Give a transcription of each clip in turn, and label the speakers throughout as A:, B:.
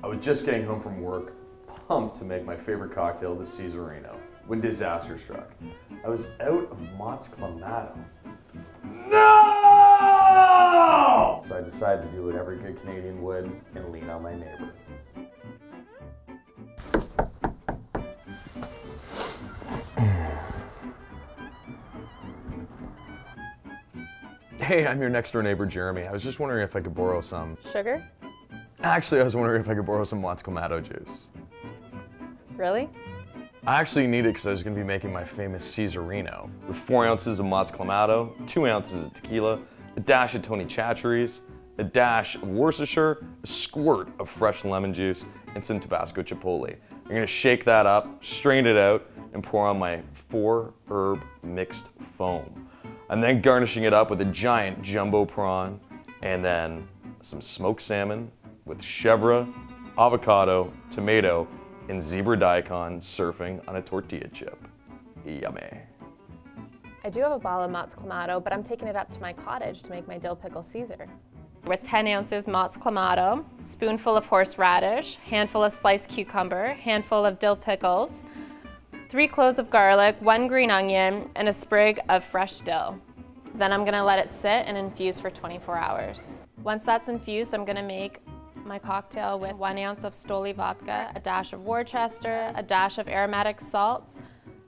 A: I was just getting home from work, pumped to make my favorite cocktail, the Caesarino, when disaster struck. I was out of Mott's Clamato. No! So I decided to do what every good Canadian would and lean on my neighbor. Hey, I'm your next door neighbor, Jeremy. I was just wondering if I could borrow some.
B: Sugar?
A: Actually, I was wondering if I could borrow some Mott's Clamato juice.
B: Really?
A: I actually need it because I was going to be making my famous Caesarino with 4 ounces of Mott's Clamato, 2 ounces of tequila, a dash of Tony Chachere's, a dash of Worcestershire, a squirt of fresh lemon juice, and some Tabasco chipotle. I'm going to shake that up, strain it out, and pour on my 4-herb mixed foam. I'm then garnishing it up with a giant jumbo prawn, and then some smoked salmon with chèvre, avocado, tomato, and zebra daikon surfing on a tortilla chip. Yummy.
B: I do have a bottle of Mott's Clamato, but I'm taking it up to my cottage to make my dill pickle Caesar. With 10 ounces Mott's Clamato, spoonful of horseradish, handful of sliced cucumber, handful of dill pickles, 3 cloves of garlic, 1 green onion, and a sprig of fresh dill. Then I'm gonna let it sit and infuse for 24 hours. Once that's infused, I'm gonna make my cocktail with 1 ounce of Stoli vodka, a dash of Worcester, a dash of aromatic salts,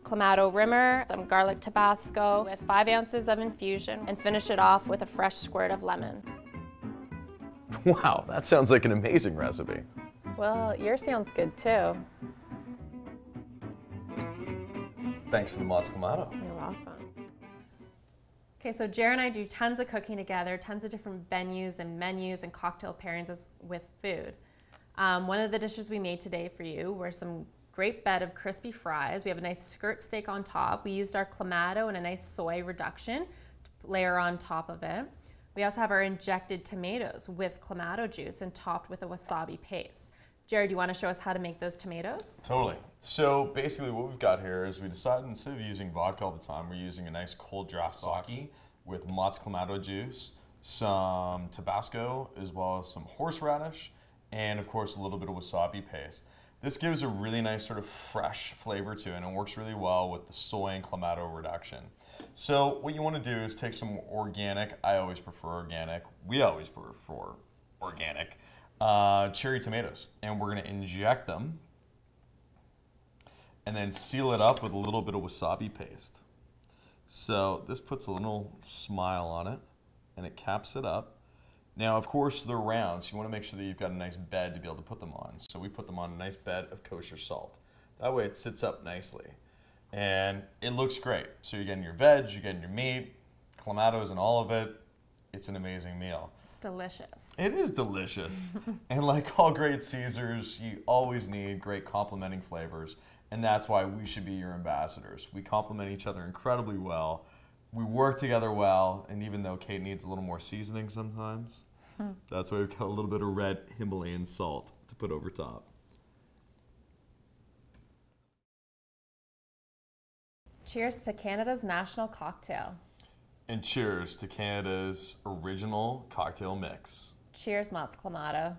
B: Clamato rimmer, some garlic Tabasco, with 5 ounces of infusion, and finish it off with a fresh squirt of lemon.
A: Wow, that sounds like an amazing recipe.
B: Well, yours sounds good too.
A: Thanks for the Mott's Clamato.
B: You're welcome. Okay, so Jared and I do tons of cooking together, tons of different venues and menus and cocktail pairings with food. One of the dishes we made today for you were some great bed of crispy fries. We have a nice skirt steak on top. We used our Clamato and a nice soy reduction to layer on top of it. We also have our injected tomatoes with Clamato juice and topped with a wasabi paste. Jared, do you want to show us how to make those tomatoes?
A: Totally. So basically what we've got here is we decided instead of using vodka all the time, we're using a nice cold draft sake with Mott's Clamato juice, some Tabasco, as well as some horseradish, and of course a little bit of wasabi paste. This gives a really nice sort of fresh flavor to it, and it works really well with the soy and Clamato reduction. So what you want to do is take some organic, I always prefer organic, we always prefer organic, cherry tomatoes, and we're going to inject them and then seal it up with a little bit of wasabi paste. So this puts a little smile on it and it caps it up. Now of course they're round, so you want to make sure that you've got a nice bed to be able to put them on. So we put them on a nice bed of kosher salt. That way it sits up nicely and it looks great. So you're getting your veg, you're getting your meat, Clamatos and all of it. It's an amazing meal.
B: It's delicious.
A: It is delicious. And like all great Caesars, you always need great complementing flavors. And that's why we should be your ambassadors. We complement each other incredibly well. We work together well. And even though Kate needs a little more seasoning sometimes, that's why we've got a little bit of red Himalayan salt to put over top.
B: Cheers to Canada's national cocktail.
A: And cheers to Canada's original cocktail mix.
B: Cheers, Mott's Clamato.